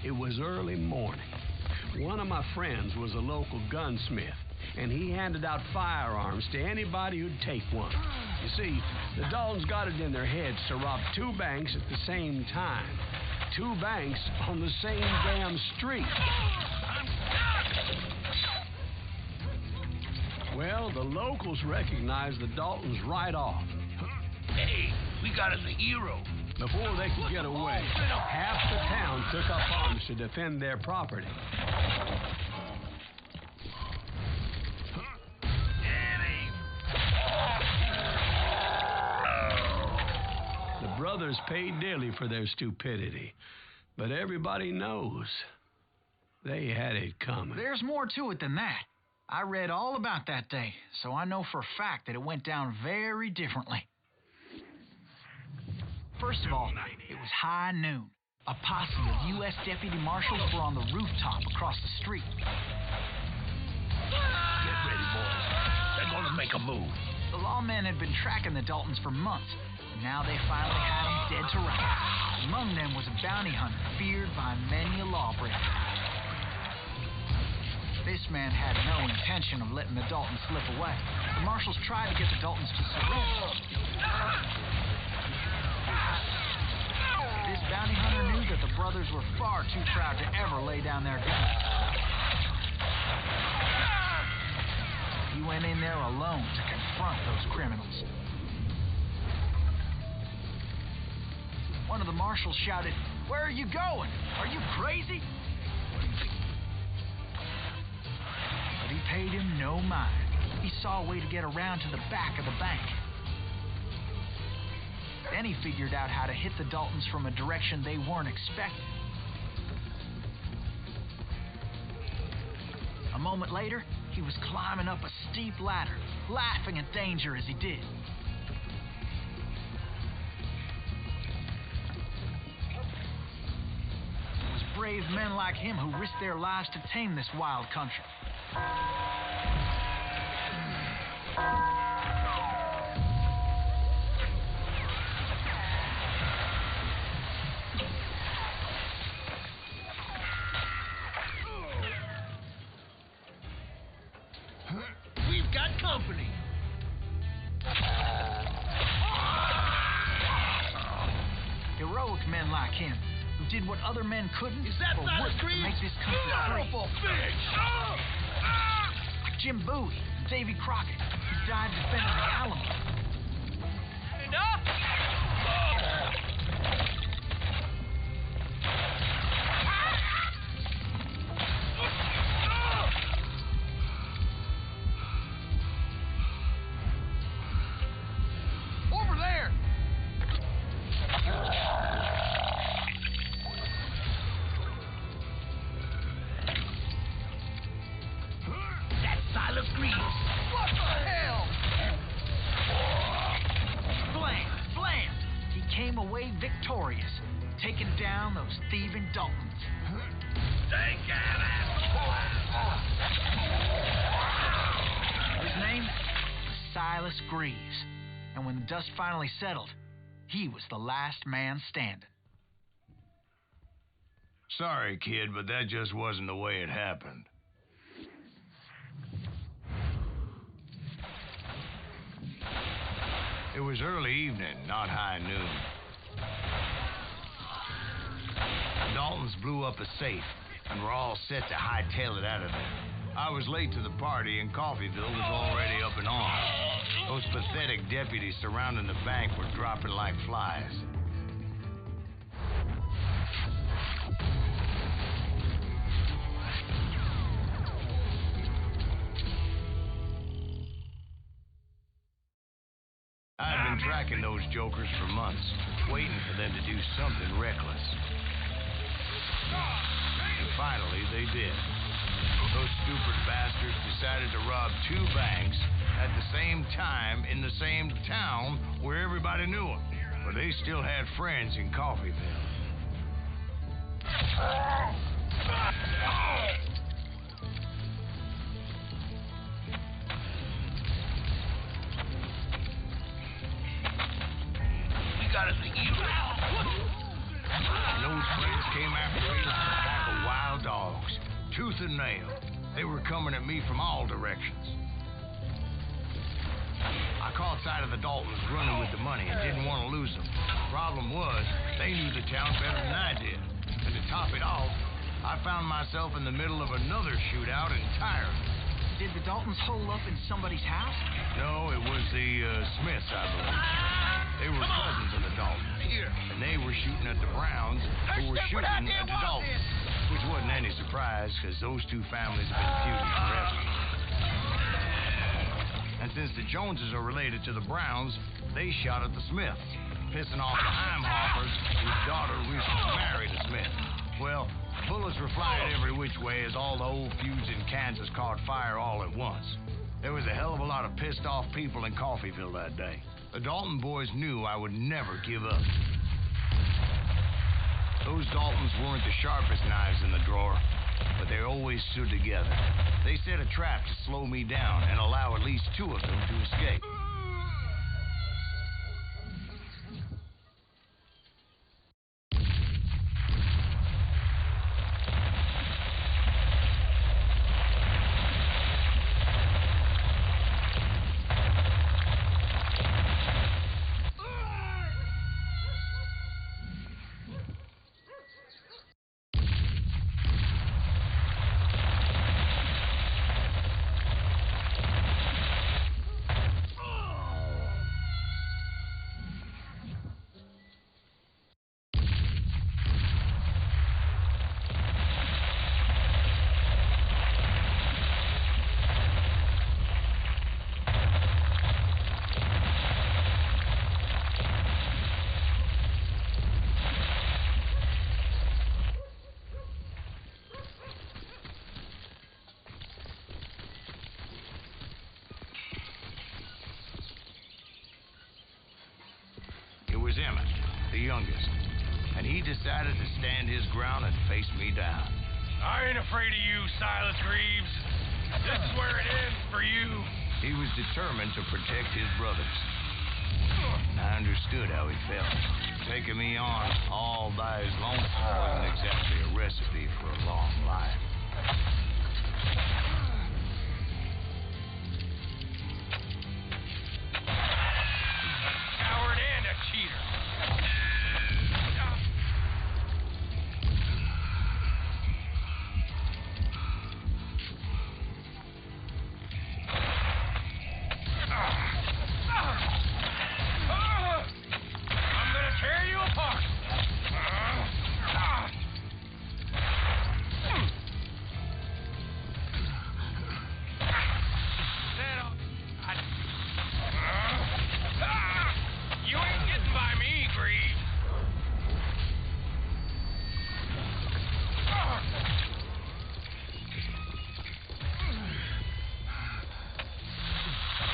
It was early morning. One of my friends was a local gunsmith, and he handed out firearms to anybody who'd take one. You see, the Daltons got it in their heads to rob two banks at the same time. Two banks on the same damn street. Well, the locals recognized the Daltons right off. Hey, we got us a hero. Before they could get away, half the town took up arms to defend their property. The brothers paid dearly for their stupidity, but everybody knows they had it coming. There's more to it than that. I read all about that day, so I know for a fact that it went down very differently. First of all, it was high noon. A posse of U.S. deputy marshals were on the rooftop across the street. Get ready, boys. They're gonna make a move. The lawmen had been tracking the Daltons for months, and now they finally had them dead to rights. Among them was a bounty hunter feared by many a lawbreaker. This man had no intention of letting the Daltons slip away. The marshals tried to get the Daltons to surrender. This bounty hunter knew that the brothers were far too proud to ever lay down their guns. He went in there alone to confront those criminals. One of the marshals shouted, "Where are you going? Are you crazy?" But he paid him no mind. He saw a way to get around to the back of the bank. Then he figured out how to hit the Daltons from a direction they weren't expecting. A moment later, he was climbing up a steep ladder, laughing at danger as he did. It was brave men like him who risked their lives to tame this wild country. We've got company. Heroic men like him, who did what other men couldn't Is that or wouldn't to make this country free. Like Jim Bowie and Davy Crockett, who died defending the Alamo. Over there. That's Silas Greaves. What the hell? Blam! Blam! He came away victorious, taking down those thieving Daltons. Take it! His name was Silas Greaves, and when the dust finally settled, he was the last man standing. Sorry, kid, but that just wasn't the way it happened. It was early evening, not high noon. The Daltons blew up a safe and were all set to hightail it out of there. I was late to the party, and Coffeyville was already up and on. Those pathetic deputies surrounding the bank were dropping like flies. I've been tracking those jokers for months, waiting for them to do something reckless. And finally, they did. Those stupid bastards decided to rob two banks at the same time in the same town where everybody knew them. But they still had friends in Coffeyville. We got us a hero. And those friends came after me like a pack They were coming at me from all directions. I caught sight of the Daltons running with the money and didn't want to lose them. Problem was, they knew the town better than I did. And to top it off, I found myself in the middle of another shootout entirely. Did the Daltons hole up in somebody's house? No, it was the Smiths, I believe. They were cousins of the Daltons. And they were shooting at the Browns, who were shooting at the Daltons. Which wasn't any surprise, because those two families have been feuding forever. And since the Joneses are related to the Browns, they shot at the Smiths, pissing off the Heimhoffers, whose daughter recently married a Smith. Well, bullets were flying every which way as all the old feuds in Kansas caught fire all at once. There was a hell of a lot of pissed off people in Coffeyville that day. The Dalton boys knew I would never give up. Those Daltons weren't the sharpest knives in the drawer, but they always stood together. They set a trap to slow me down and allow at least two of them to escape. Was Emmett, the youngest, and he decided to stand his ground and face me down. I ain't afraid of you, Silas Greaves. This is where it ends for you. He was determined to protect his brothers. I understood how he felt. Taking me on all by his lonesome wasn't exactly a recipe for a long life. Coward and a cheater. I'm gonna tear you apart. You ain't getting by me, Greaves.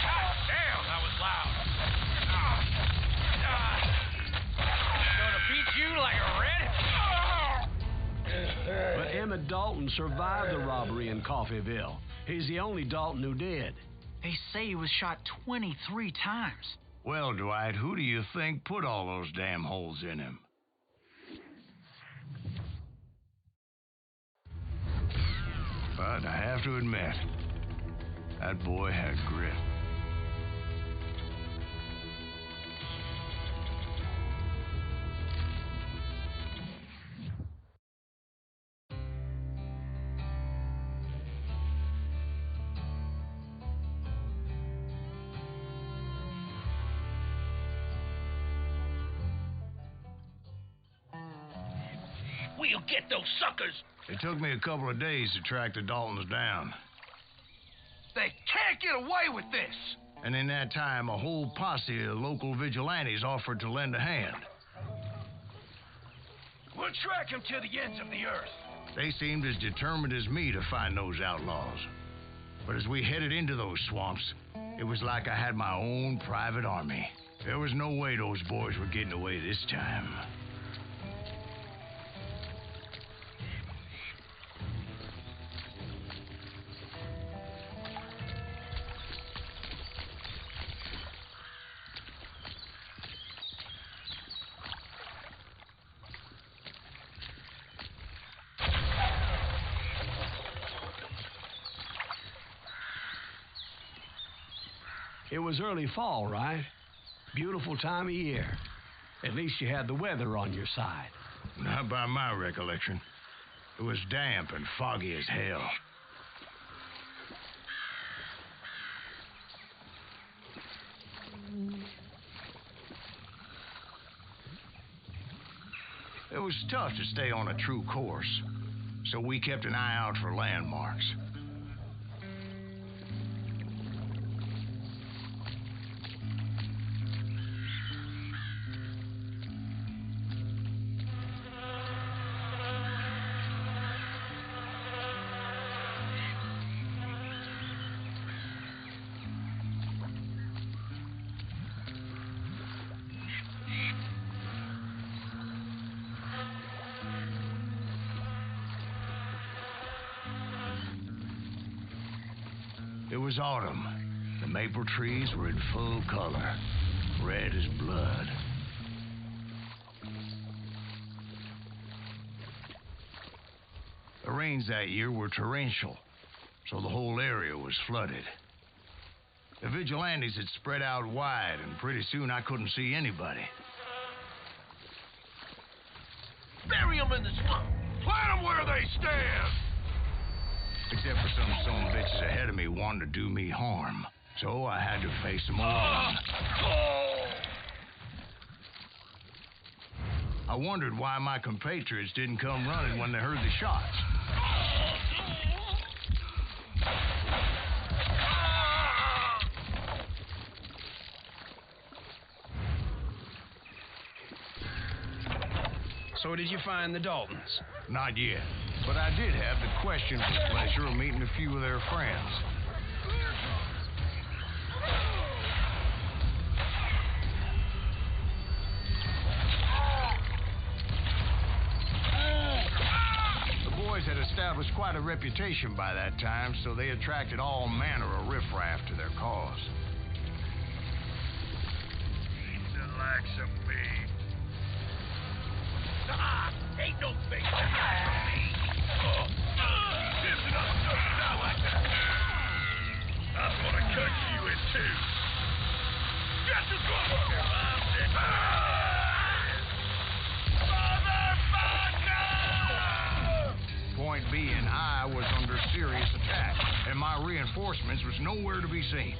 God damn, that was loud. Gonna beat you like a red. But Emmett Dalton survived the robbery in Coffeyville. He's the only Dalton who did. They say he was shot 23 times. Well, Dwight, who do you think put all those damn holes in him? But I have to admit, that boy had grit. We'll get those suckers. It took me a couple of days to track the Daltons down. They can't get away with this. And in that time, a whole posse of local vigilantes offered to lend a hand. We'll track them to the ends of the earth. They seemed as determined as me to find those outlaws. But as we headed into those swamps, it was like I had my own private army. There was no way those boys were getting away this time. It was early fall, right? Beautiful time of year. At least you had the weather on your side. Not by my recollection. It was damp and foggy as hell. It was tough to stay on a true course, so we kept an eye out for landmarks. It was autumn. The maple trees were in full color, red as blood. The rains that year were torrential, so the whole area was flooded. The vigilantes had spread out wide, and pretty soon I couldn't see anybody. Bury them in the swamp. Plant them where they stand. Except for some son of bitches ahead of me wanting to do me harm. So I had to face them alone. I wondered why my compatriots didn't come running when they heard the shots. So did you find the Daltons? Not yet, but I did have the questionable pleasure of meeting a few of their friends. The boys had established quite a reputation by that time, so they attracted all manner of riffraff to their cause. Pizza like some meat. Ain't no face. Listen up, not like that. I'm gonna cut you in two. Get the motherfucker! Point being, I was under serious attack, and my reinforcements was nowhere to be seen.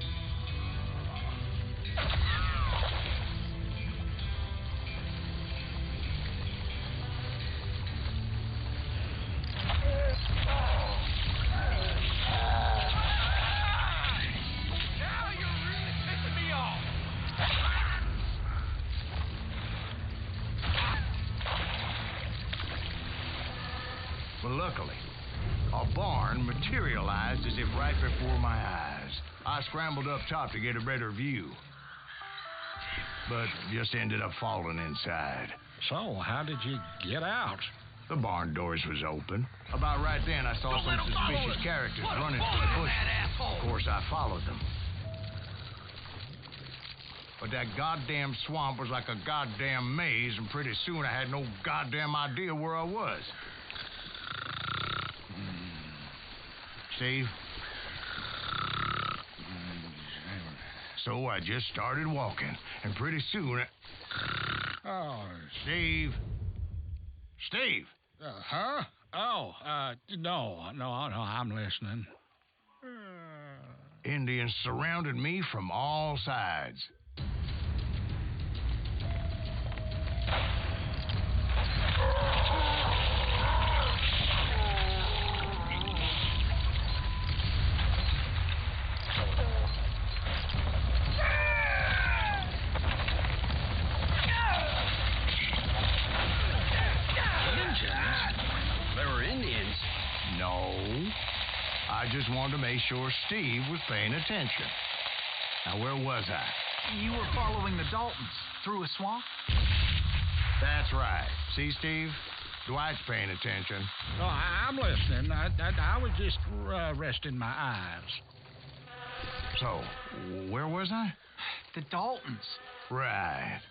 But luckily, a barn materialized as if right before my eyes. I scrambled up top to get a better view, but just ended up falling inside. So, how did you get out? The barn doors was open. About right then, I saw some suspicious characters running through the bushes. Of course, I followed them. But that goddamn swamp was like a goddamn maze, and pretty soon I had no goddamn idea where I was. Steve? So I just started walking, and pretty soon... Oh, Steve? Steve? huh? Oh, no, I'm listening. Indians surrounded me from all sides. I just wanted to make sure Steve was paying attention. Now, where was I? You were following the Daltons through a swamp? That's right. See, Steve? Dwight's paying attention. Oh, I'm listening. I was just resting my eyes. So, where was I? The Daltons. Right.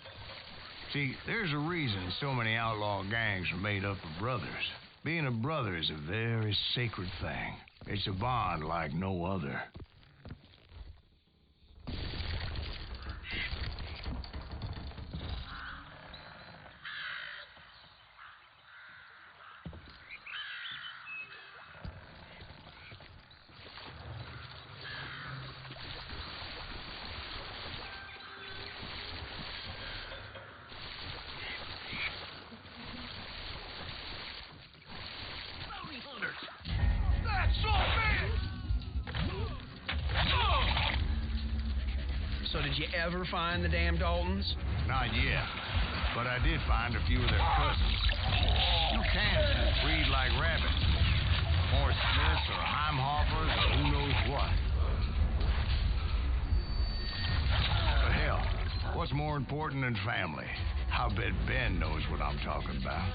See, there's a reason so many outlaw gangs are made up of brothers. Being a brother is a very sacred thing. It's a bond like no other. did you ever find the damn Daltons? Not yet, but I did find a few of their cousins. You Kansans breed like rabbits. More Smiths or Heimhoffers or who knows what. But hell, what's more important than family? I bet Ben knows what I'm talking about.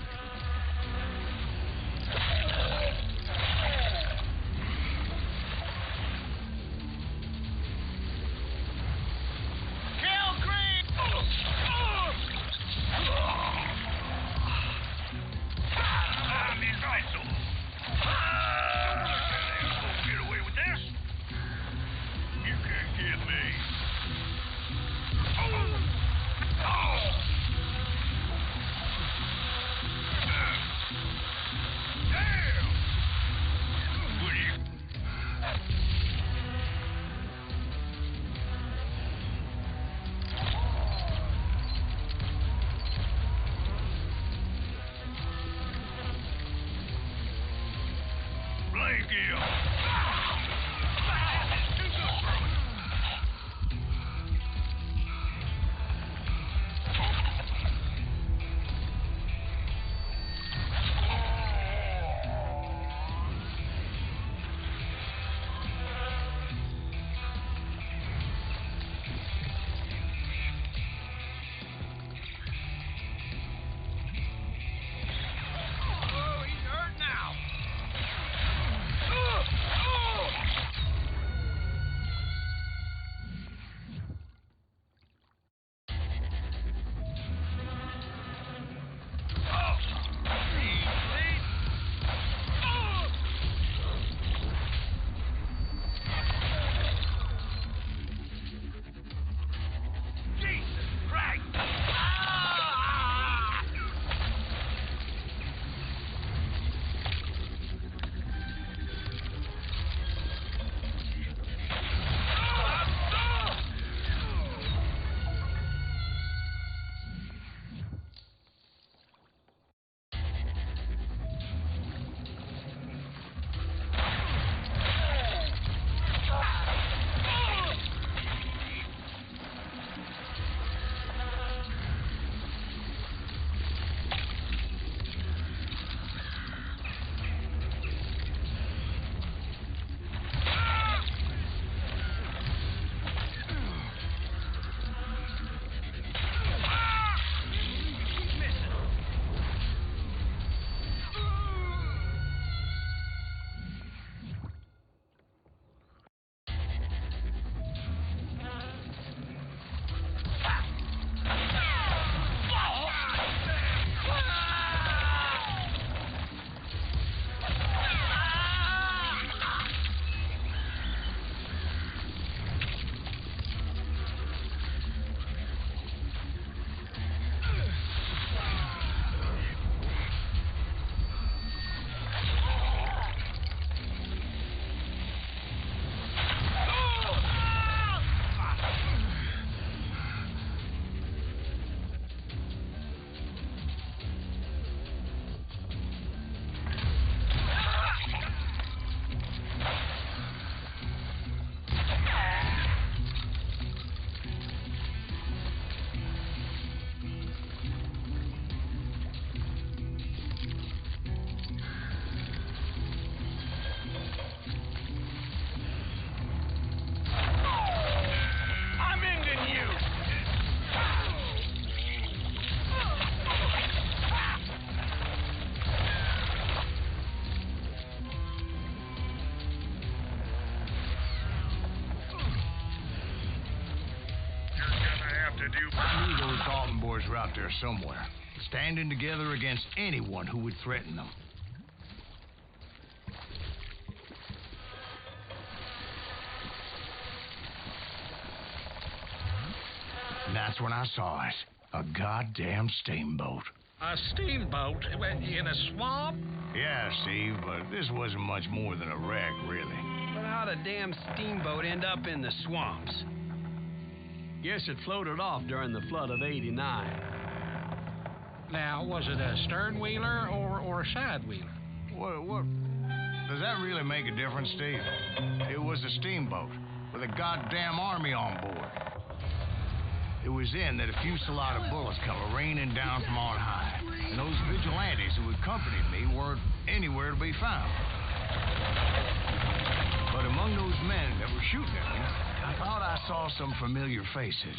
I knew those Dalton boys were out there somewhere, standing together against anyone who would threaten them. And that's when I saw it. A goddamn steamboat. A steamboat in a swamp? Yeah, Steve, but this wasn't much more than a wreck, really. But how'd a damn steamboat end up in the swamps? Guess it floated off during the flood of '89. Now, was it a stern-wheeler or a side-wheeler? What? Does that really make a difference, Steve? It was a steamboat with a goddamn army on board. It was then that a fusillade of bullets come raining down from on high, and those vigilantes who accompanied me weren't anywhere to be found. But among those men that were shooting at me, I thought I saw some familiar faces.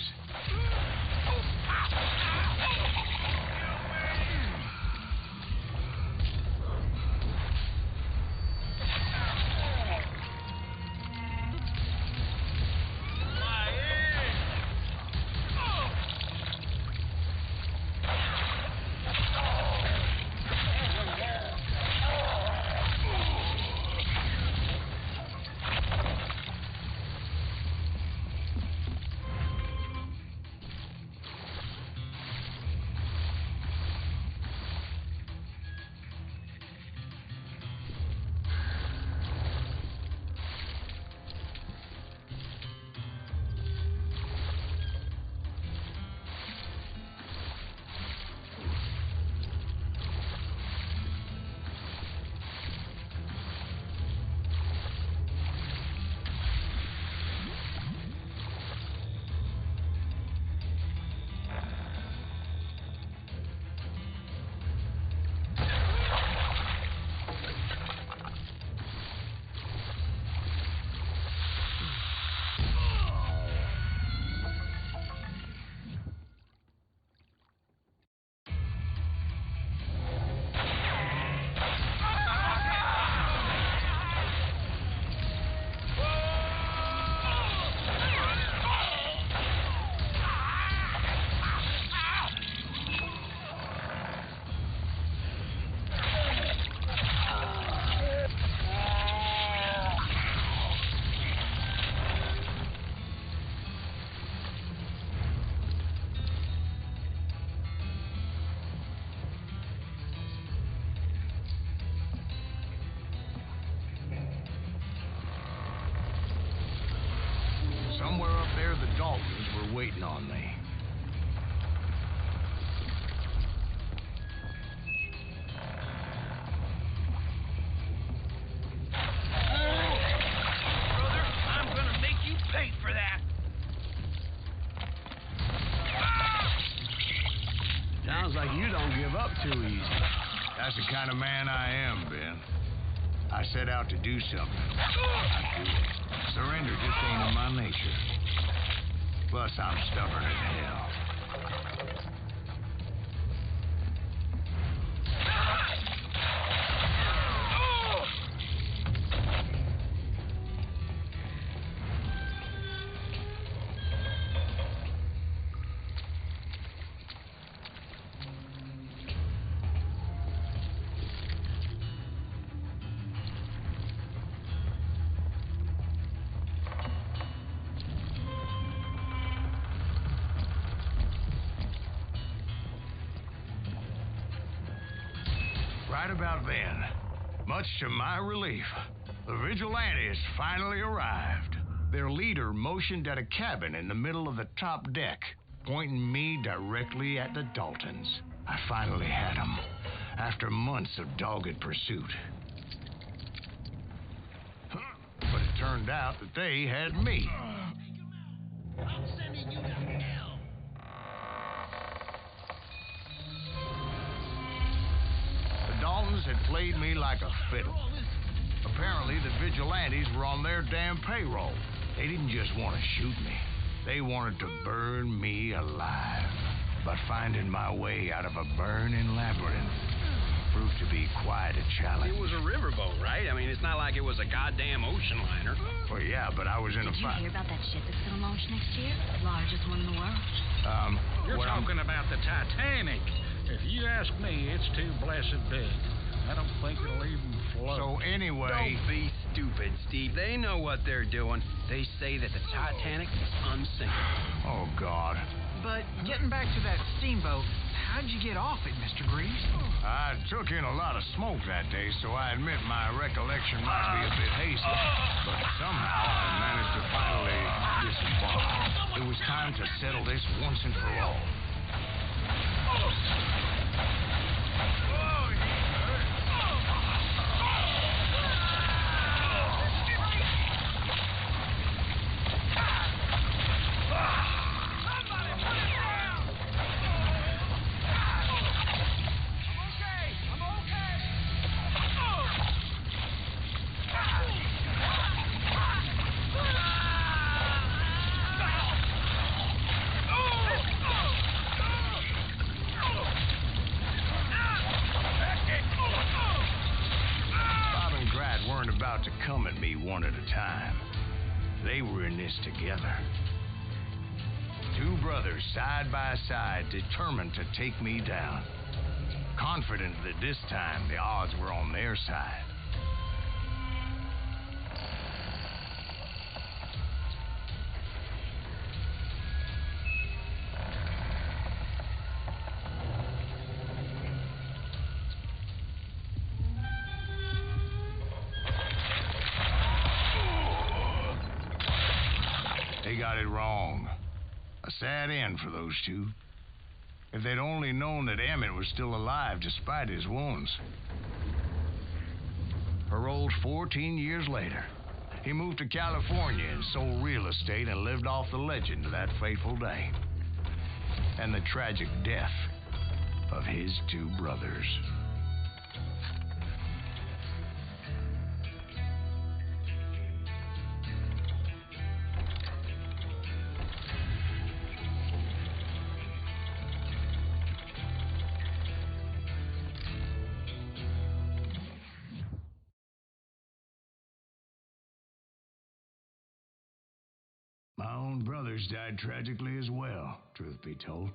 Somewhere up there, the Daltons were waiting on me. Brother, I'm gonna make you pay for that. Sounds like you don't give up too easy. That's the kind of man I am, Ben. I set out to do something. I do it. Surrender just ain't in my nature. Plus, I'm stubborn as hell. Right about then, much to my relief, the vigilantes finally arrived. Their leader motioned at a cabin in the middle of the top deck, pointing me directly at the Daltons. I finally had them, after months of dogged pursuit. But it turned out that they had me. I'm sending you to hell. The Daltons had played me like a fiddle. Apparently, the vigilantes were on their damn payroll. They didn't just want to shoot me. They wanted to burn me alive. But finding my way out of a burning labyrinth proved to be quite a challenge. It was a riverboat, right? I mean, it's not like it was a goddamn ocean liner. Well, yeah, but I was in a Did you fight. hear about that ship that's gonna launch next year? Largest one in the world. You're what I'm- talking about the Titanic. If you ask me, it's too blessed big. I don't think it'll even float. So anyway, Don't be stupid, Steve. They know what they're doing. They say that the Titanic is unsinkable. oh God, But getting back to that steamboat, how'd you get off it, Mr. Greaves? I took in a lot of smoke that day, so I admit my recollection might be a bit hazy. But somehow I managed to finally disembark. It was time to settle this once and for all. one at a time. They were in this together. Two brothers side by side, determined to take me down. Confident that this time the odds were on their side. They got it wrong. A sad end for those two. If they'd only known that Emmett was still alive despite his wounds. Paroled 14 years later, he moved to California and sold real estate and lived off the legend of that fateful day. And the tragic death of his two brothers. My own brothers died tragically as well, truth be told.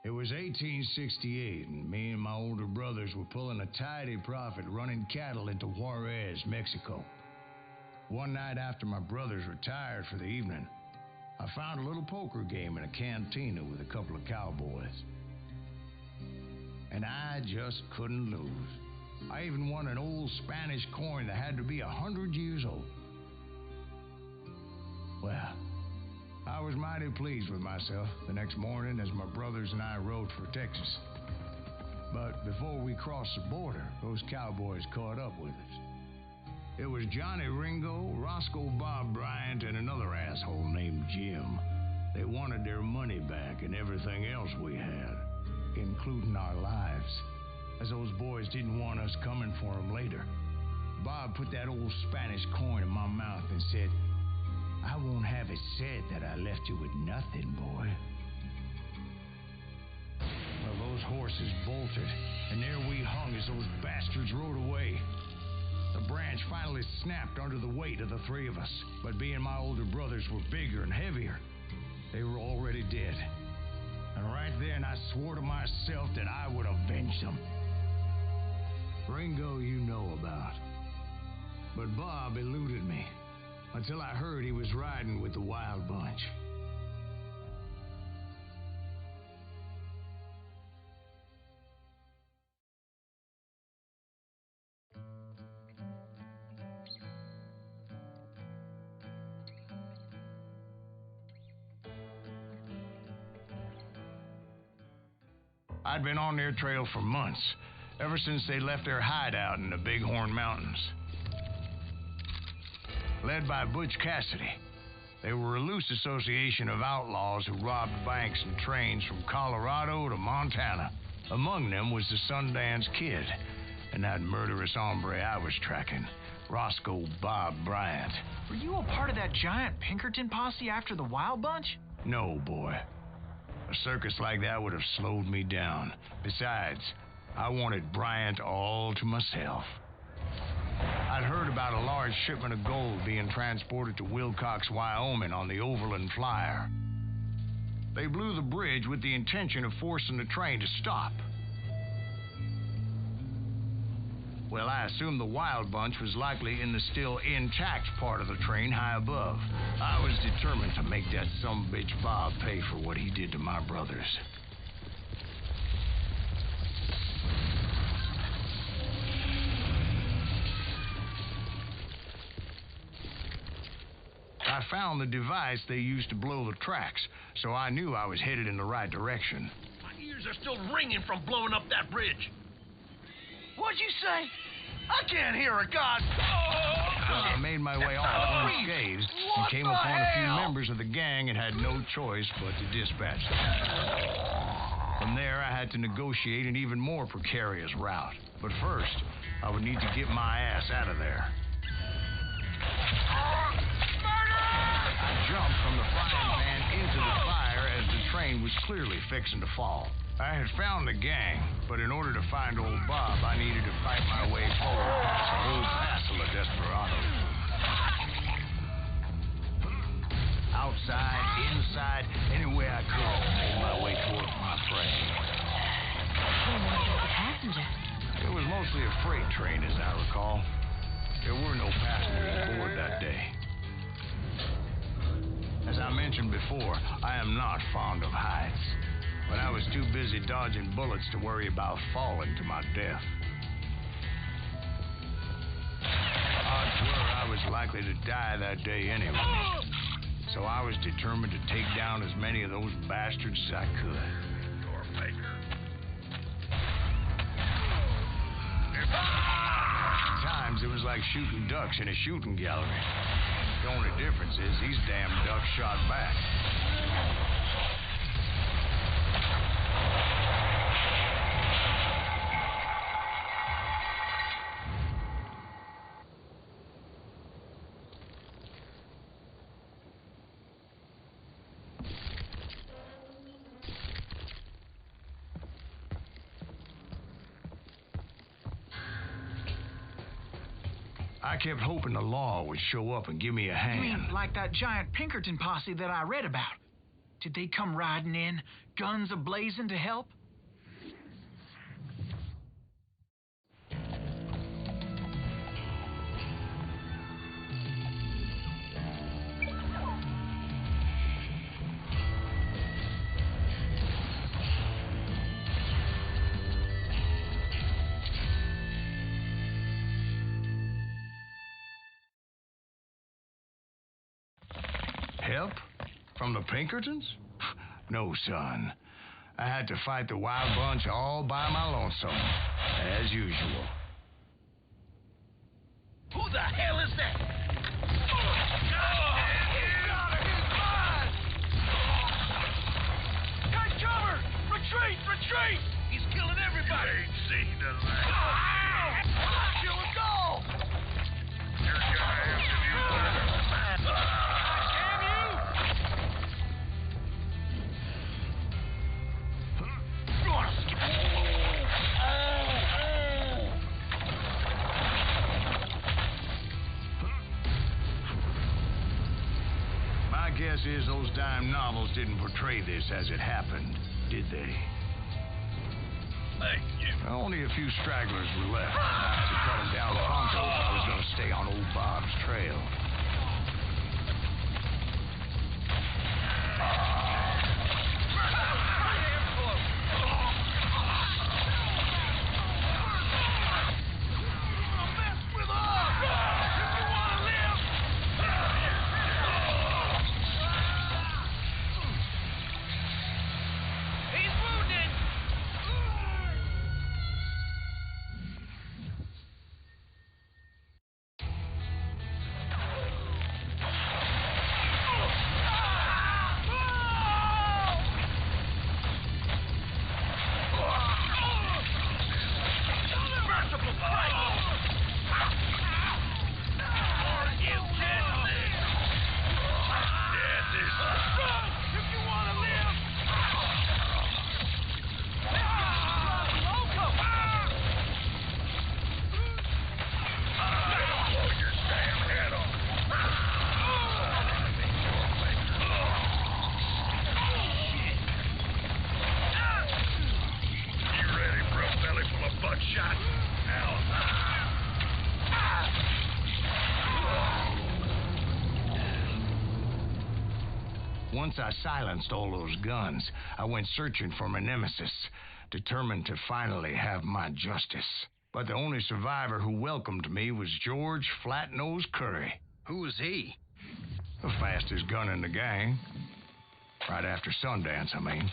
It was 1868, and me and my older brothers were pulling a tidy profit running cattle into Juarez, Mexico. One night after my brothers retired for the evening, I found a little poker game in a cantina with a couple of cowboys. And I just couldn't lose. I even won an old Spanish coin that had to be 100 years old. Well, I was mighty pleased with myself the next morning as my brothers and I rode for Texas. But before we crossed the border, those cowboys caught up with us. It was Johnny Ringo, Roscoe Bob Bryant, and another asshole named Jim. They wanted their money back and everything else we had, including our lives, as those boys didn't want us coming for them later. Bob put that old Spanish coin in my mouth and said, "I won't have it said that I left you with nothing, boy." Well, those horses bolted, and there we hung as those bastards rode away. The branch finally snapped under the weight of the three of us, but being my older brothers were bigger and heavier, they were already dead. And right then, I swore to myself that I would avenge them. Ringo you know about. But Bob eluded me until I heard he was riding with the Wild Bunch. I'd been on their trail for months, ever since they left their hideout in the Bighorn Mountains. Led by Butch Cassidy, they were a loose association of outlaws who robbed banks and trains from Colorado to Montana. Among them was the Sundance Kid and that murderous hombre I was tracking, Roscoe Bob Bryant. Were you a part of that giant Pinkerton posse after the Wild Bunch? No, boy. A circus like that would have slowed me down. Besides, I wanted Bryant all to myself. I'd heard about a large shipment of gold being transported to Wilcox, Wyoming on the Overland Flyer. They blew the bridge with the intention of forcing the train to stop. Well, I assumed the Wild Bunch was likely in the still intact part of the train high above. I was determined to make that sumbitch Bob pay for what he did to my brothers. I found the device they used to blow the tracks, so I knew I was headed in the right direction. My ears are still ringing from blowing up that bridge. What'd you say? I can't hear a god. Well, I made my way off unscathed and came upon a few members of the gang and had no choice but to dispatch them. From there, I had to negotiate an even more precarious route. But first, I would need to get my ass out of there. I jumped from the frying pan into the fire as the train was clearly fixing to fall. I had found the gang, but in order to find old Bob, I needed to fight my way forward past a whole passel of desperados. Outside, inside, anywhere I could, made my way towards my prey. Who was the passenger? It was mostly a freight train, as I recall. There were no passengers aboard that day. As I mentioned before, I am not fond of heights, but I was too busy dodging bullets to worry about falling to my death. Odds were I was likely to die that day anyway, so I was determined to take down as many of those bastards as I could. At times, it was like shooting ducks in a shooting gallery. The only difference is these damn ducks shot back. I kept hoping the law would show up and give me a hand. You mean like that giant Pinkerton posse that I read about? Did they come riding in, guns a-blazing to help? Help? From the Pinkertons? No, son. I had to fight the wild bunch all by my lonesome, as usual. Who the hell is that? Take cover! Retreat! Retreat! He's killing everybody! You ain't seen the last. Kill us all! You're gonna have to do better. My guess is those dime novels didn't portray this as it happened, did they? Thank you. Only a few stragglers were left. I had to cut them down pronto if I was going to stay on old Bob's trail. Once I silenced all those guns, I went searching for my nemesis, determined to finally have my justice. But the only survivor who welcomed me was George Flat-Nosed Curry. Who was he? The fastest gun in the gang. Right after Sundance, I mean.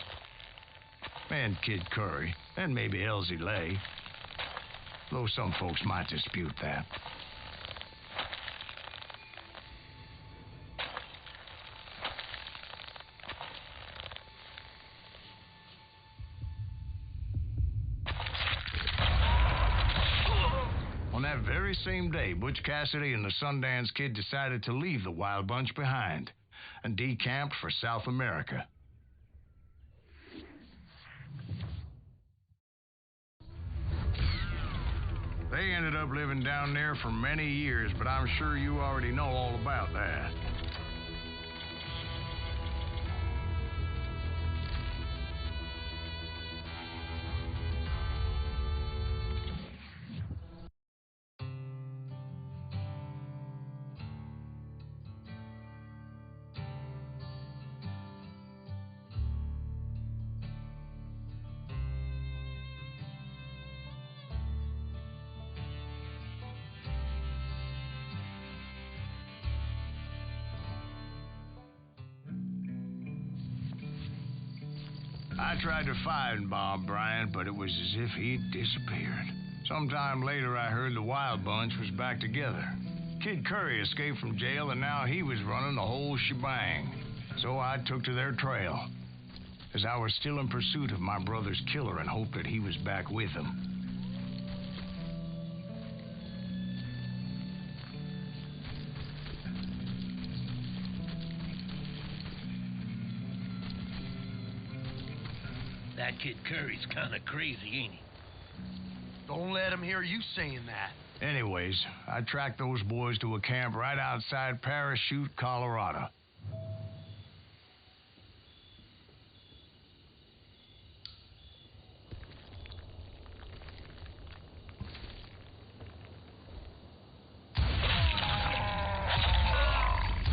And Kid Curry, and maybe Elsie Lay. Though some folks might dispute that. On that very same day, Butch Cassidy and the Sundance Kid decided to leave the Wild Bunch behind and decamped for South America. They ended up living down there for many years, but I'm sure you already know all about that. I tried to find Bob Bryant, but it was as if he'd disappeared. Sometime later, I heard the Wild Bunch was back together. Kid Curry escaped from jail, and now he was running the whole shebang. So I took to their trail, as I was still in pursuit of my brother's killer and hoped that he was back with him. That kid Curry's kind of crazy, ain't he? Don't let him hear you saying that. Anyways, I tracked those boys to a camp right outside Parachute, Colorado.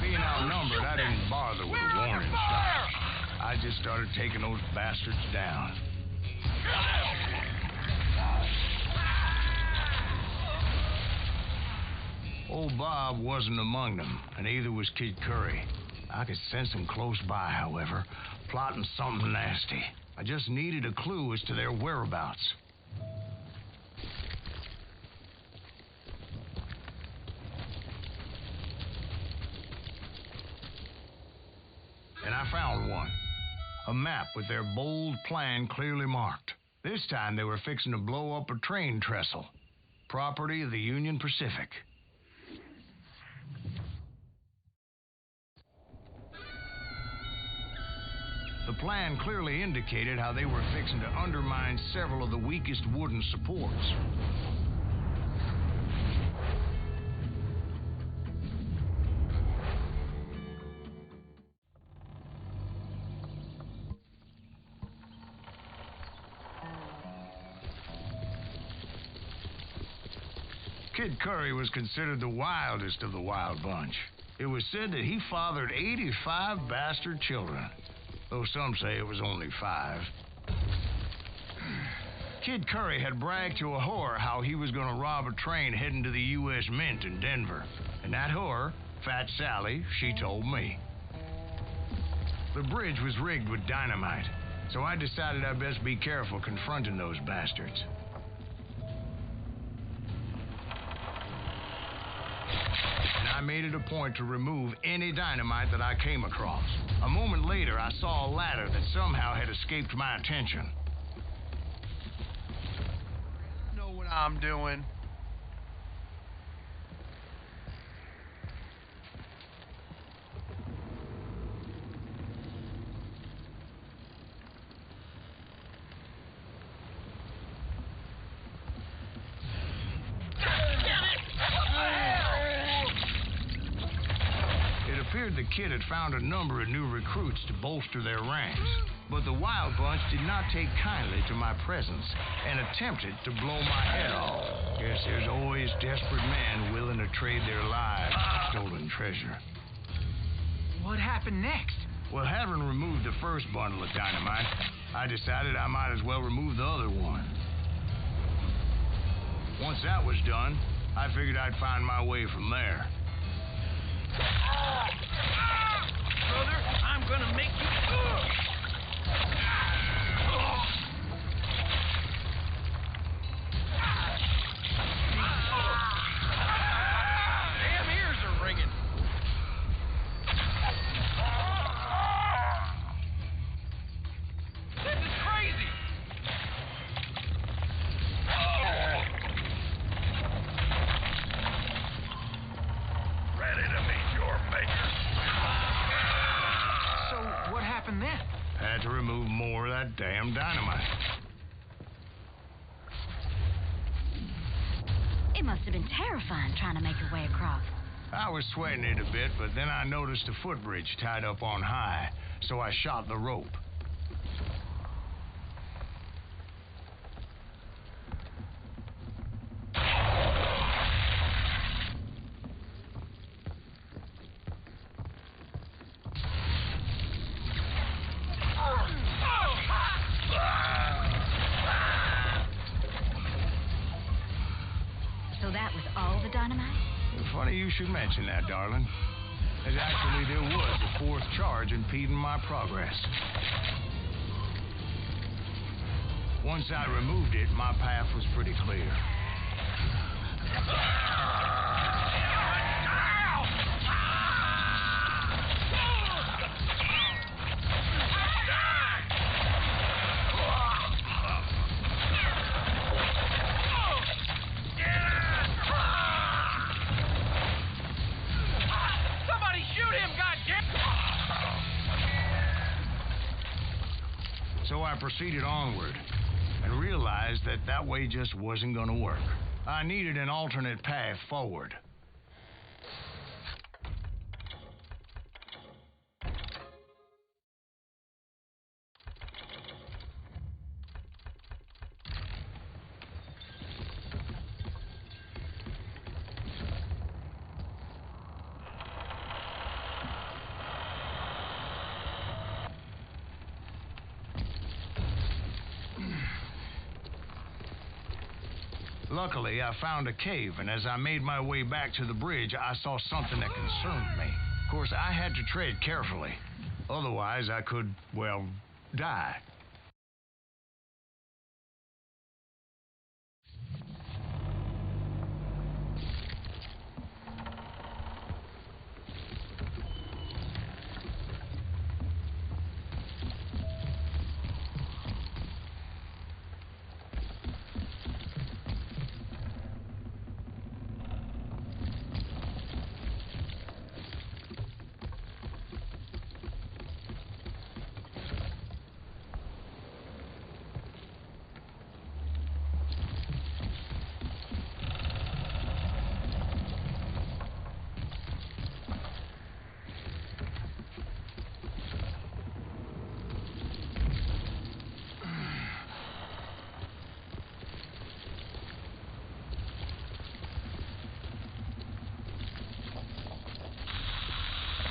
Being outnumbered, I didn't bother with a warning shot. I just started taking those bastards down. Old Bob wasn't among them, and neither was Kid Curry. I could sense them close by, however, plotting something nasty. I just needed a clue as to their whereabouts. And I found one. A map with their bold plan clearly marked. This time they were fixing to blow up a train trestle. Property of the Union Pacific. The plan clearly indicated how they were fixing to undermine several of the weakest wooden supports. Kid Curry was considered the wildest of the Wild Bunch. It was said that he fathered 85 bastard children, though some say it was only 5. Kid Curry had bragged to a whore how he was going to rob a train heading to the U.S. Mint in Denver. And that whore, Fat Sally, she told me. The bridge was rigged with dynamite, so I decided I'd best be careful confronting those bastards. I made it a point to remove any dynamite that I came across. A moment later, I saw a ladder that somehow had escaped my attention. I know what I'm doing. The kid had found a number of new recruits to bolster their ranks, but the Wild Bunch did not take kindly to my presence and attempted to blow my head off. Guess there's always desperate men willing to trade their lives for stolen treasure. What happened next? Well, having removed the first bundle of dynamite, I decided I might as well remove the other one. Once that was done, I figured I'd find my way from there. Brother, I'm gonna make you... Damn ears are ringing. This is crazy. Ready to meet your maker. So, what happened then? must have been terrifying trying to make your way across. I was sweating it a bit, but then I noticed a footbridge tied up on high, so I shot the rope. So that was all the dynamite? Funny you should mention that, darling. As actually there was a fourth charge impeding my progress. Once I removed it, my path was pretty clear. So I proceeded onward and realized that that way just wasn't going to work. I needed an alternate path forward. Luckily, I found a cave, and as I made my way back to the bridge, I saw something that concerned me. Of course, I had to tread carefully. Otherwise, I could, well, die.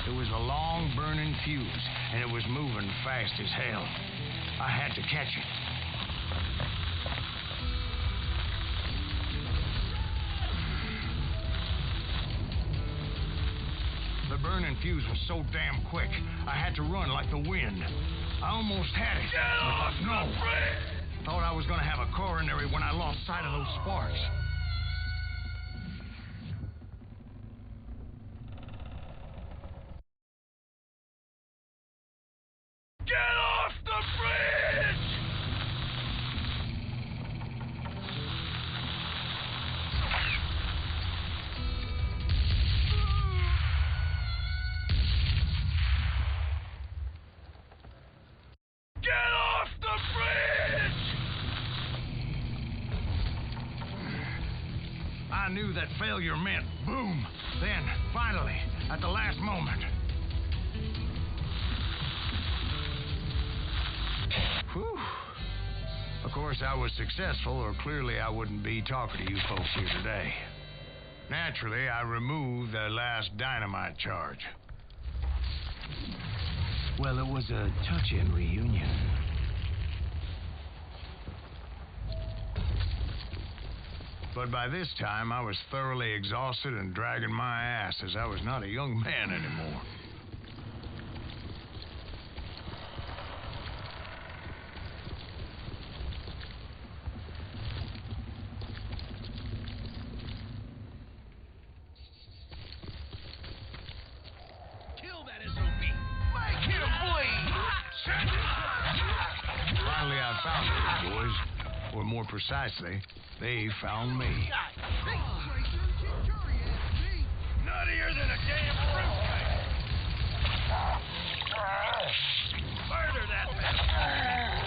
It was a long burning fuse, and it was moving fast as hell. I had to catch it. The burning fuse was so damn quick, I had to run like the wind. I almost had it. Get off no. the bridge! Thought I was going to have a coronary when I lost sight of those sparks. Get off the bridge! Get off the bridge! I knew that failure meant boom. Then, finally, at the last moment. Whew. Of course, I was successful, or clearly I wouldn't be talking to you folks here today. Naturally, I removed the last dynamite charge. Well, it was a touch-in reunion. But by this time, I was thoroughly exhausted and dragging my ass, as I was not a young man anymore. Kill that SOB! Make him bleed! Finally, I found those boys. Or more precisely, they found me. Nuttier than a damn fruitcake! Murder that bastard!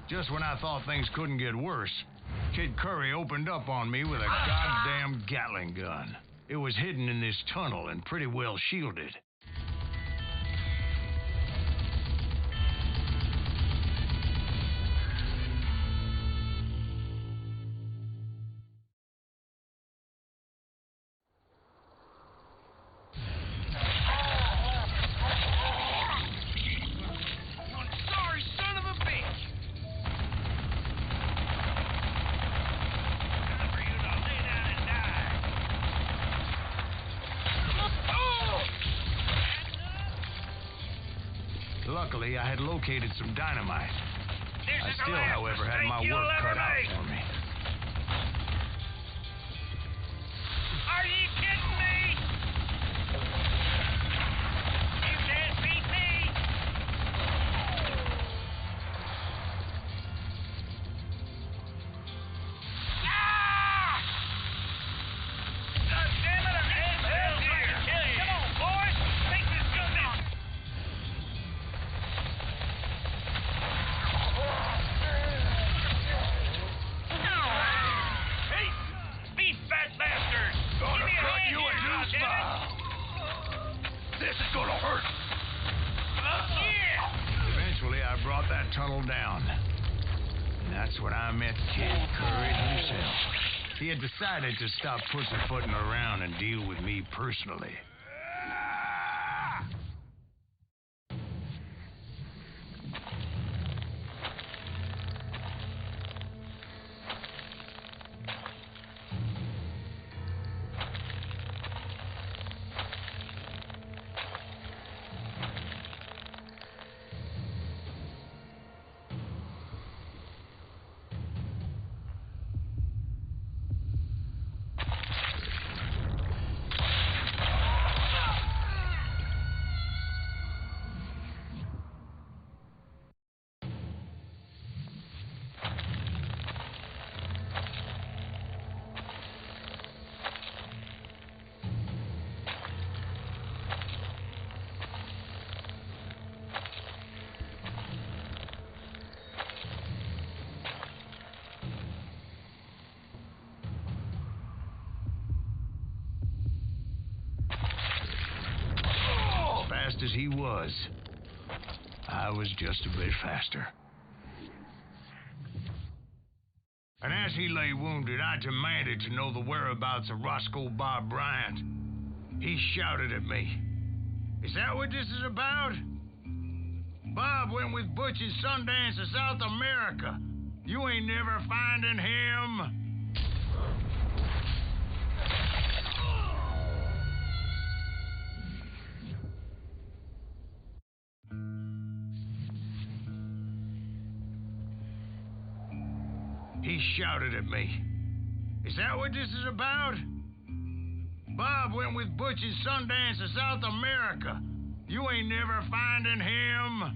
Just when I thought things couldn't get worse, Kid Curry opened up on me with a goddamn Gatling gun. It was hidden in this tunnel and pretty well shielded. Luckily, I had located some dynamite. I still, however, had my work cut out for me. Are you kidding me? You can't beat me! Ah! God damn it, I'm heading for hell here! Come on, boys! Take this gun down! Hey! Speed, fat bastard! Gonna Give me a cut hand you here, a new goddammit. smile. This is gonna hurt. Yeah! Eventually, I brought that tunnel down. And that's when I met Kid Curry himself. He had decided to stop pussyfooting around and deal with me personally. Fast as he was, I was just a bit faster. And as he lay wounded, I demanded to know the whereabouts of Roscoe Bob Bryant. He shouted at me. Is that what this is about? Bob went with Butch and Sundance to South America. You ain't never finding him. He shouted at me. Is that what this is about? Bob went with Butch and Sundance to South America. You ain't never finding him.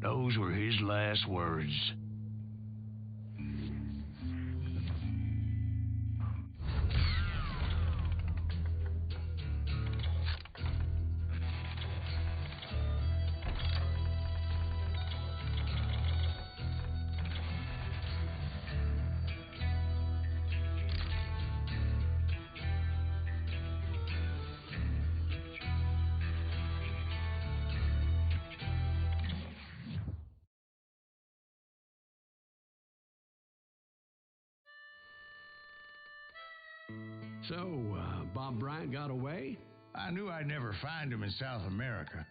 Those were his last words. So, Bob Bryant got away? I knew I'd never find him in South America.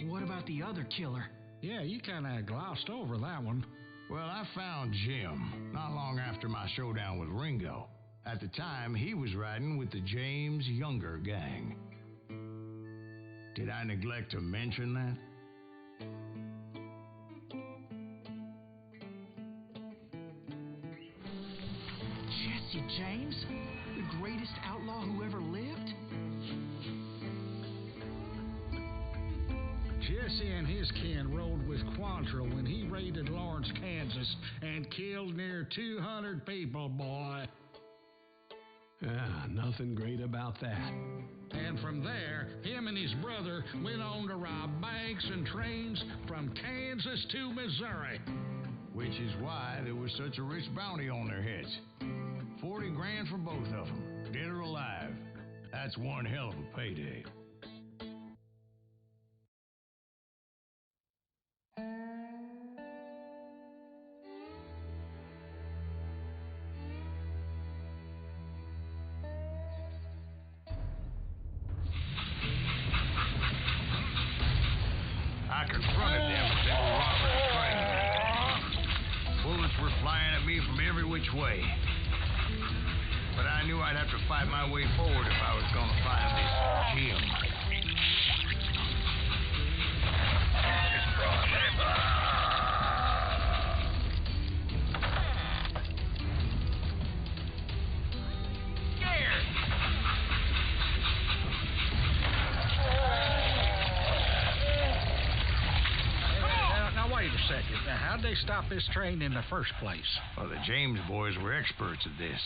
What about the other killer? Yeah, you kind of glossed over that one. Well, I found Jim not long after my showdown with Ringo. At the time, he was riding with the James Younger gang. Did I neglect to mention that? Jesse James? The greatest outlaw who ever lived? Jesse and his kin rode with Quantrill when he raided Lawrence, Kansas, and killed near 200 people, boy. Nothing great about that. And from there, him and his brother went on to rob banks and trains from Kansas to Missouri. Which is why there was such a rich bounty on their heads. 40 grand for both of them, dead or alive. That's one hell of a payday. I confronted them as they were robbing the train. Bullets were flying at me from every which way. But I knew I'd have to fight my way forward if I was going to find this Jim. Now, wait a second. Now, how'd they stop this train in the first place? Well, the James boys were experts at this.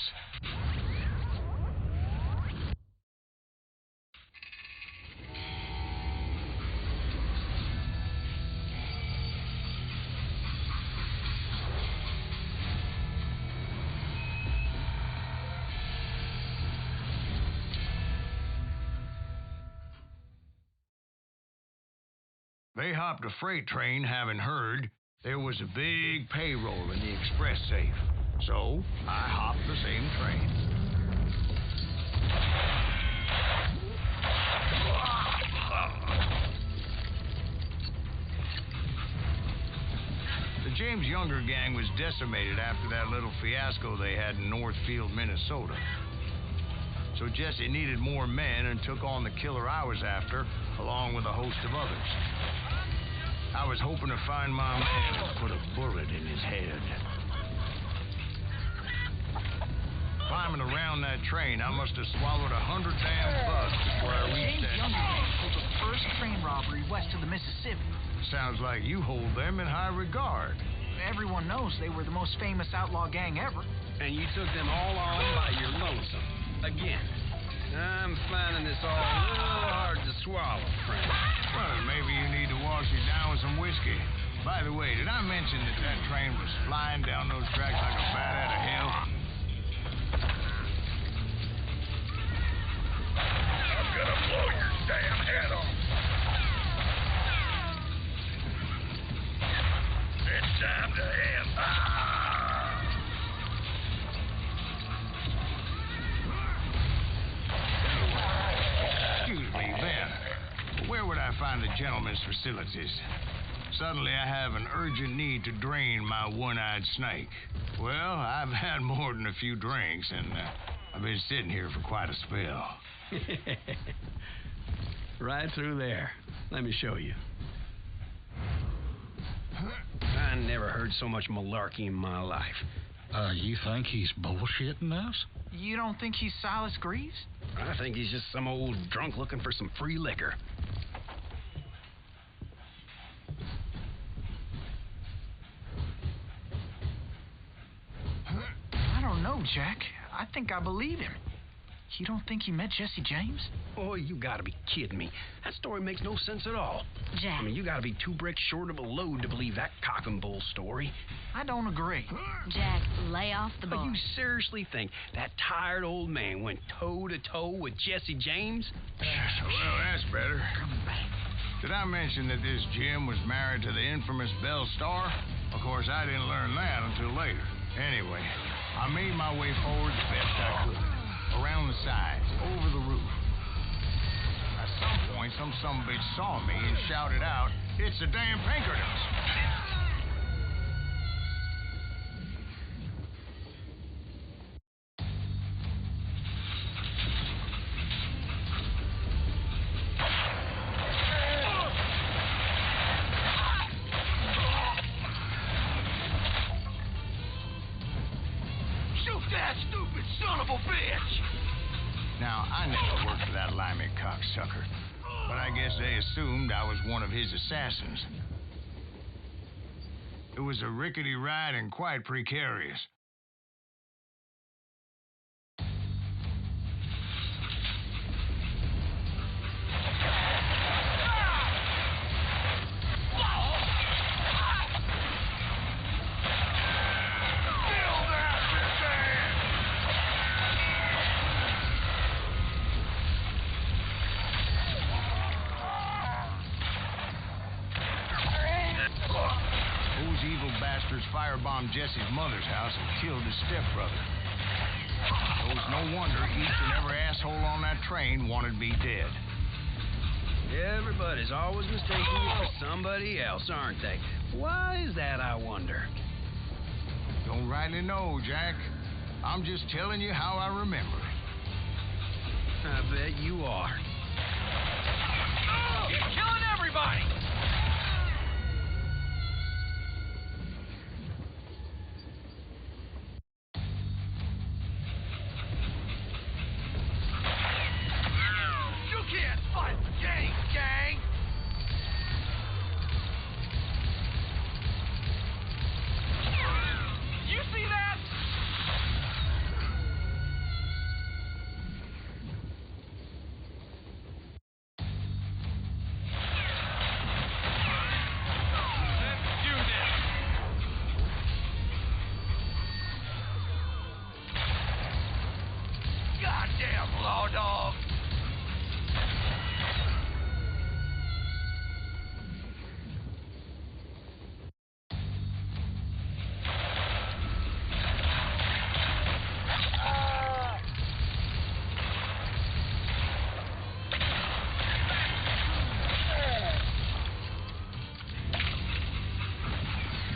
They hopped a freight train, having heard there was a big payroll in the express safe. So I hopped the same train. The James Younger gang was decimated after that little fiasco they had in Northfield, Minnesota. So Jesse needed more men and took on the killer I was after, along with a host of others. I was hoping to find my man and put a bullet in his head. Climbing around that train, I must have swallowed 100 damn bugs before I reached James that. Younger gang pulled the first train robbery west of the Mississippi. Sounds like you hold them in high regard. Everyone knows they were the most famous outlaw gang ever. And you took them all on by your lonesome. Again. I'm finding this all a little hard to swallow, friend. Well, maybe you need to wash it down with some whiskey. By the way, did I mention that train was flying down those tracks like a bat out of hell? I'm gonna blow your damn head off. It's time to end. Excuse me, Ben. Where would I find the gentleman's facilities? Suddenly I have an urgent need to drain my one-eyed snake. Well, I've had more than a few drinks, and I've been sitting here for quite a spell. Right through there. Let me show you. I never heard so much malarkey in my life. You think he's bullshitting us? You don't think he's Silas Greaves? I think he's just some old drunk looking for some free liquor. I don't know, Jack. I think I believe him. You don't think he met Jesse James? Oh, you gotta be kidding me. That story makes no sense at all. Jack. I mean, you gotta be 2 bricks short of a load to believe that cock and bull story. I don't agree. Jack, lay off the But bar. you seriously think that tired old man went toe-to-toe with Jesse James? Well, that's better. Did I mention that this Jim was married to the infamous Belle Starr? Of course, I didn't learn that until later. Anyway, I made my way forward the best I could. Around the sides, over the roof. At some point, some sumbitch saw me and shouted out, "It's the damn Pinkertons!" Shoot that stupid son of a bitch! Now, I never worked for that limey cocksucker, but I guess they assumed I was one of his assassins. It was a rickety ride and quite precarious. on Jesse's mother's house and killed his stepbrother. So it's no wonder each and every asshole on that train wanted me dead. Everybody's always mistaking you for somebody else, aren't they? Why is that, I wonder? Don't rightly know, Jack. I'm just telling you how I remember it. I bet you are. You're killing everybody! You can't fight gang! You see that? Let's do this. Goddamn law dog.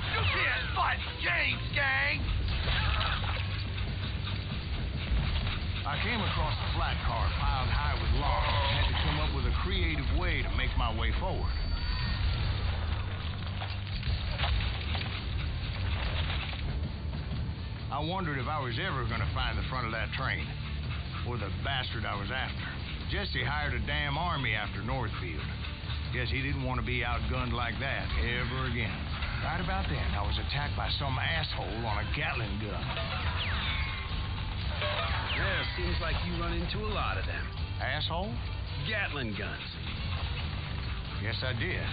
You can't fight James, gang! I came across a flat car piled high with logs and had to come up with a creative way to make my way forward. I wondered if I was ever going to find the front of that train, or the bastard I was after. Jesse hired a damn army after Northfield. Guess he didn't want to be outgunned like that ever again. Right about then, I was attacked by some asshole on a Gatling gun. Yeah, seems like you run into a lot of them. Asshole? Gatling guns. Yes, I did.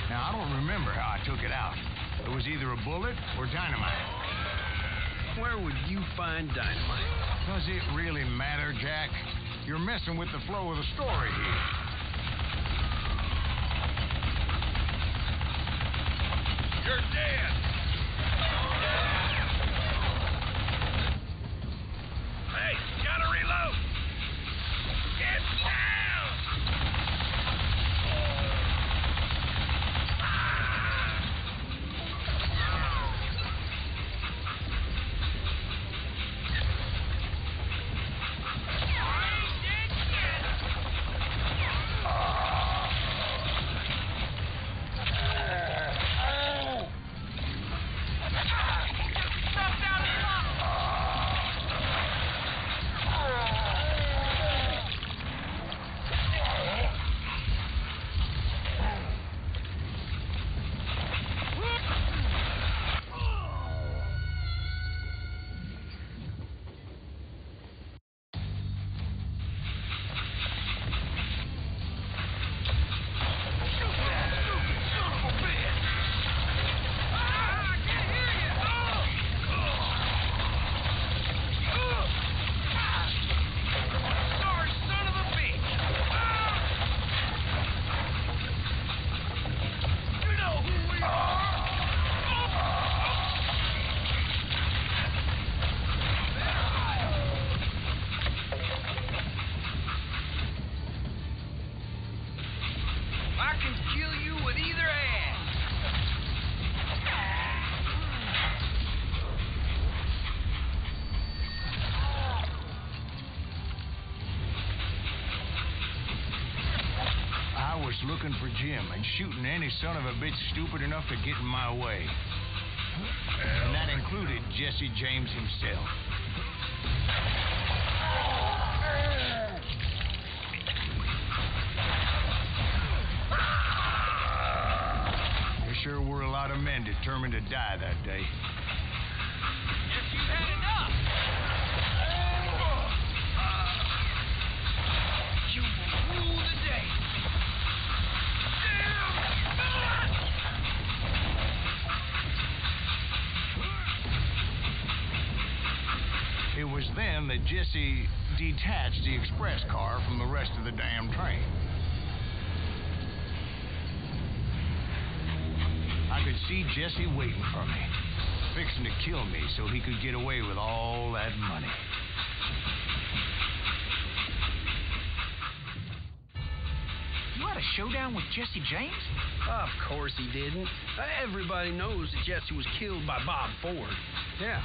Now, I don't remember how I took it out. It was either a bullet or dynamite. Where would you find dynamite? Does it really matter, Jack? You're messing with the flow of the story here. You're dead! Hey, gotta reload! Get down! Looking for Jim and shooting any son of a bitch stupid enough to get in my way. And that included Jesse James himself. There sure were a lot of men determined to die that day. Guess you've had enough! You will rule the day! It was then that Jesse detached the express car from the rest of the damn train. I could see Jesse waiting for me. fixing to kill me so he could get away with all that money. You had a showdown with Jesse James? Of course he didn't. Everybody knows that Jesse was killed by Bob Ford. Yeah.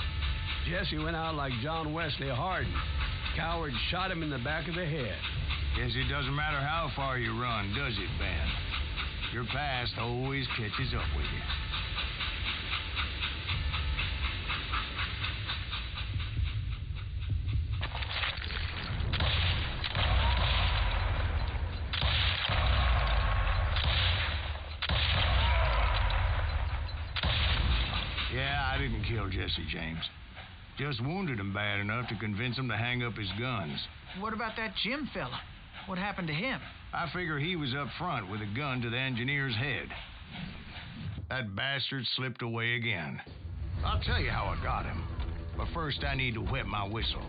Jesse went out like John Wesley Hardin. Coward shot him in the back of the head. Guess it doesn't matter how far you run, does it, Ben? Your past always catches up with you. Yeah, I didn't kill Jesse James. Just wounded him bad enough to convince him to hang up his guns. What about that Jim fella? What happened to him? I figure he was up front with a gun to the engineer's head. That bastard slipped away again. I'll tell you how I got him. But first I need to wet my whistle.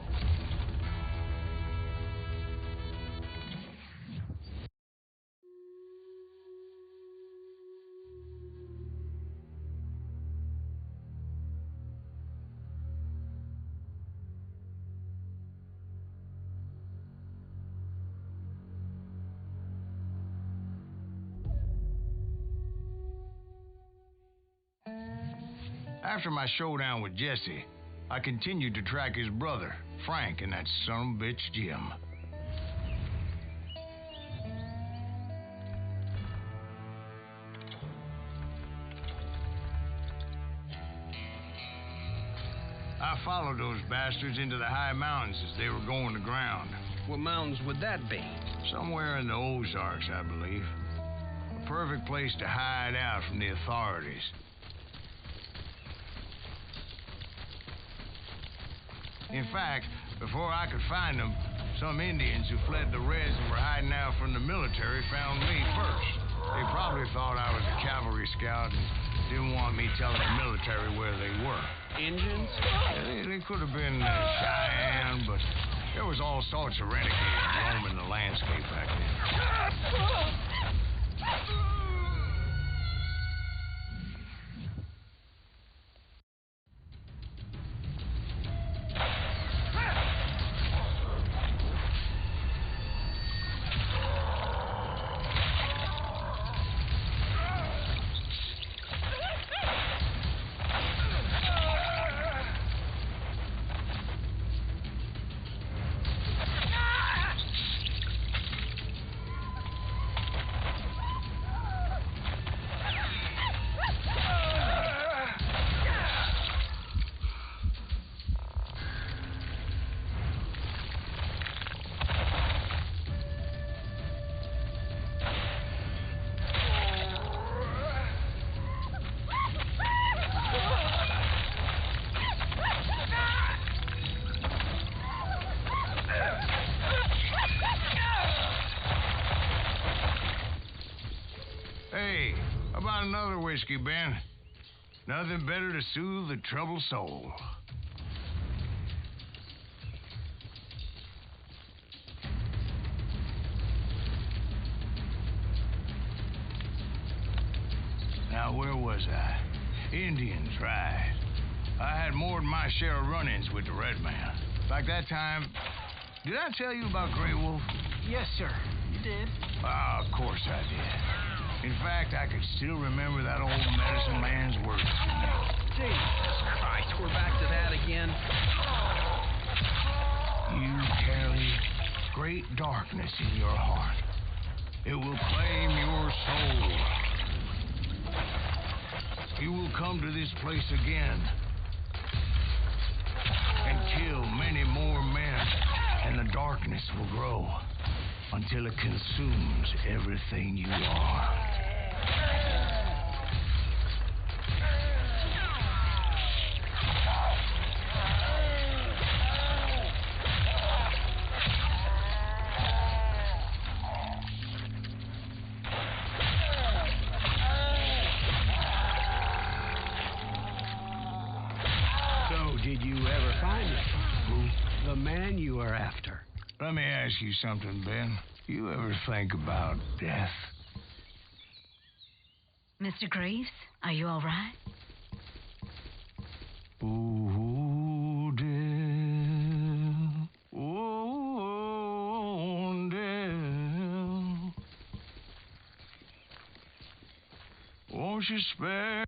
After my showdown with Jesse, I continued to track his brother, Frank, and that son of a bitch, Jim. I followed those bastards into the high mountains as they were going to ground. What mountains would that be? Somewhere in the Ozarks, I believe. A perfect place to hide out from the authorities. In fact, before I could find them, some Indians who fled the Reds and were hiding out from the military found me first. They probably thought I was a cavalry scout and didn't want me telling the military where they were. Indians? Yeah, they could have been Cheyenne, but there was all sorts of renegades roaming the landscape back then. Hey, how about another whiskey, Ben? Nothing better to soothe a troubled soul. Now, where was I? Indians, right. I had more than my share of run-ins with the Red Man. Like that time... Did I tell you about Grey Wolf? Yes, sir. You did. Ah, of course I did. In fact, I could still remember that old medicine man's words to me. Jesus Christ, we're back to that again. You carry great darkness in your heart. It will claim your soul. You will come to this place again and kill many more men, and the darkness will grow until it consumes everything you are. So, did you ever find it? Who? The man you are after. Let me ask you something, Ben. You ever think about death? Mr. Greaves, are you all right? Ooh, Dell. Ooh, Dell. Won't you spare?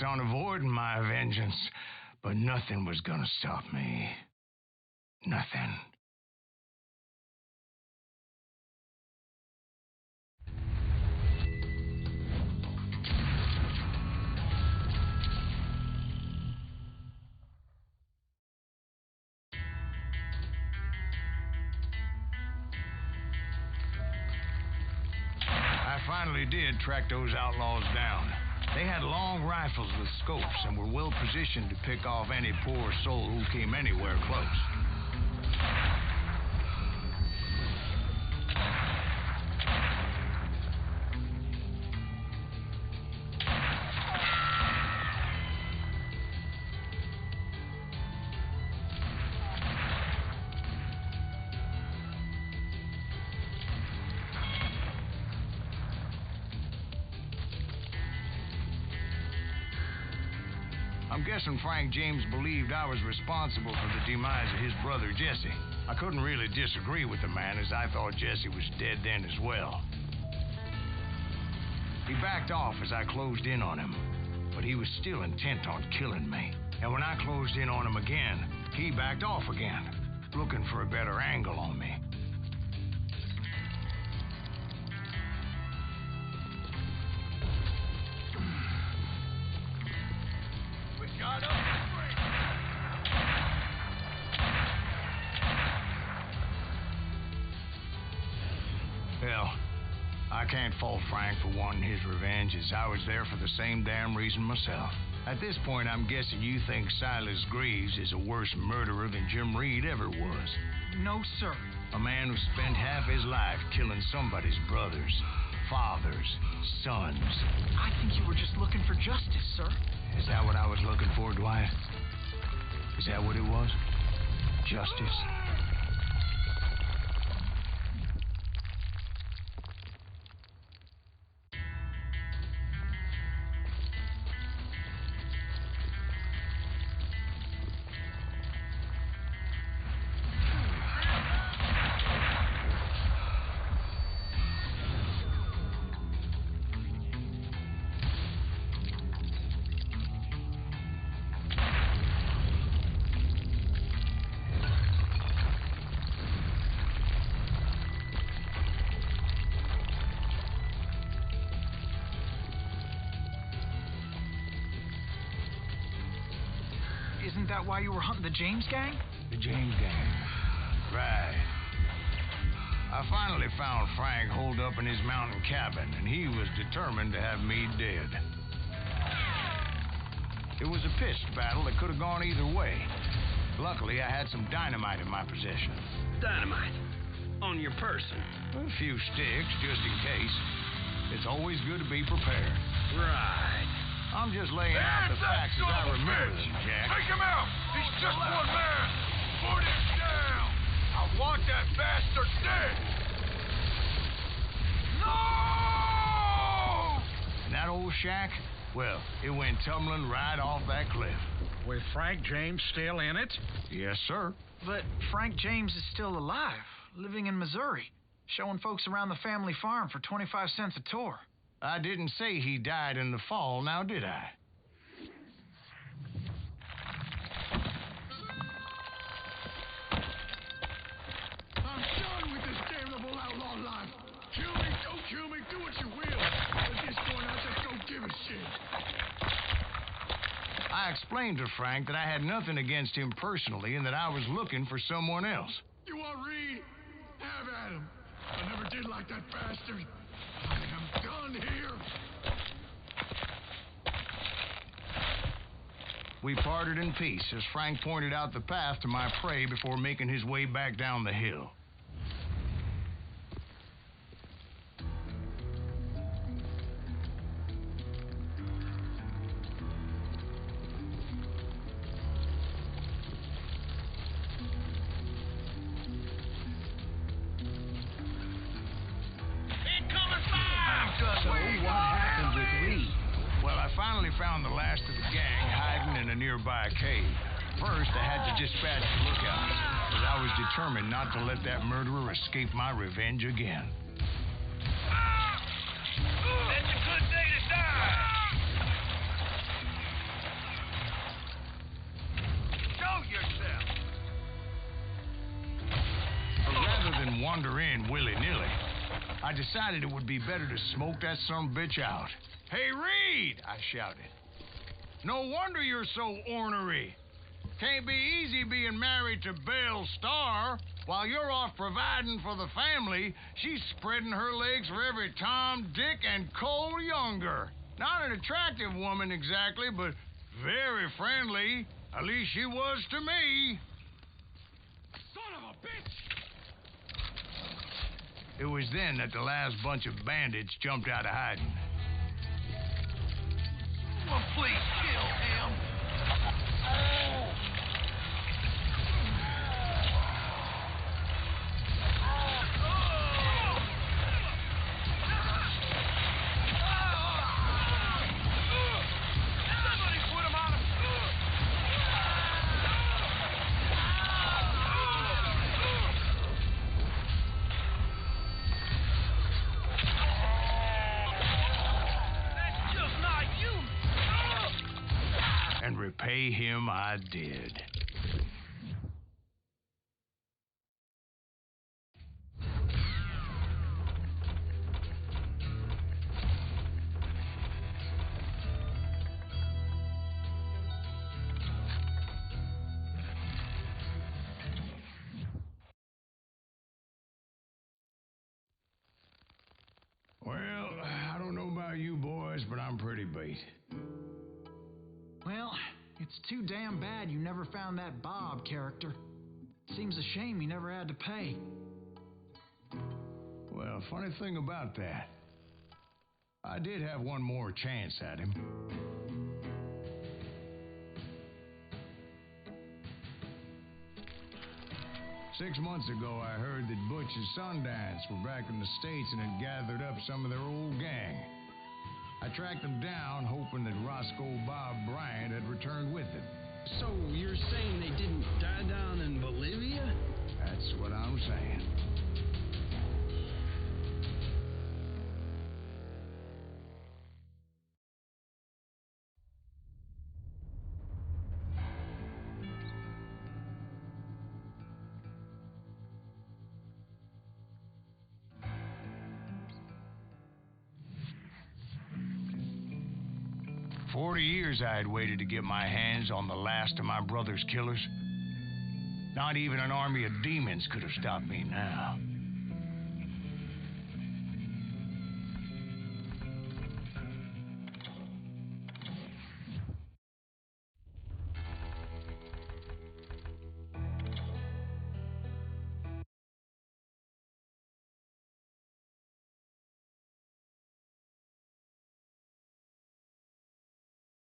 On avoiding my vengeance, but nothing was gonna stop me. Nothing. I finally did track those outlaws down. They had long rifles with scopes and were well positioned to pick off any poor soul who came anywhere close. I'm guessing Frank James believed I was responsible for the demise of his brother Jesse. I couldn't really disagree with the man, as I thought Jesse was dead then as well. He backed off as I closed in on him, but he was still intent on killing me. And when I closed in on him again, he backed off again, looking for a better angle on me. Hell, I can't fault Frank for wanting his revenge, as I was there for the same damn reason myself. At this point, I'm guessing you think Silas Greaves is a worse murderer than Jim Reed ever was. No, sir. A man who spent half his life killing somebody's brothers, fathers, sons. I think you were just looking for justice, sir. Is that what I was looking for, Dwight? Is that what it was? Justice? Isn't that why you were hunting the James gang? The James gang. Right. I finally found Frank holed up in his mountain cabin, and he was determined to have me dead. It was a pitched battle that could have gone either way. Luckily, I had some dynamite in my possession. Dynamite? On your person? A few sticks, just in case. it's always good to be prepared. Right. I'm just laying out the facts as I remember them, Jack. Take him out! He's just one man! Put him down! I want that bastard dead! No! And that old shack, well, it went tumbling right off that cliff. With Frank James still in it? Yes, sir. But Frank James is still alive, living in Missouri, showing folks around the family farm for 25 cents a tour. I didn't say he died in the fall, now did I? I'm done with this damnable outlaw life. Kill me, don't kill me, do what you will. At this point, I just don't give a shit. I explained to Frank that I had nothing against him personally and that I was looking for someone else. You want Reed? Have at him. I never did like that bastard. I am done here. We parted in peace as Frank pointed out the path to my prey before making his way back down the hill. So what happened with Reed? Well, I finally found the last of the gang hiding in a nearby cave. First, I had to dispatch the lookouts, but I was determined not to let that murderer escape my revenge again. That's a good day to die. Show yourself. But rather than wander in willy-nilly, I decided it would be better to smoke that sumbitch out. Hey, Reed! I shouted. No wonder you're so ornery. Can't be easy being married to Belle Starr. While you're off providing for the family, she's spreading her legs for every Tom, Dick, and Cole Younger. Not an attractive woman exactly, but very friendly. At least she was to me. Son of a bitch! It was then that the last bunch of bandits jumped out of hiding. Someone please kill him. Somebody put him on him. That's just not you. And repay him I did. Well, I don't know about you boys, but I'm pretty beat. Well, it's too damn bad you never found that Bob character. Seems a shame you never had to pay. Well, funny thing about that, I did have one more chance at him. Six months ago, I heard that Butch and Sundance were back in the States and had gathered up some of their old gang. I tracked them down, hoping that Roscoe Bob Bryant had returned with them. So you're saying they didn't die down in Bolivia? That's what I'm saying. "40 years I had waited to get my hands on the last of my brother's killers. Not even an army of demons could have stopped me now.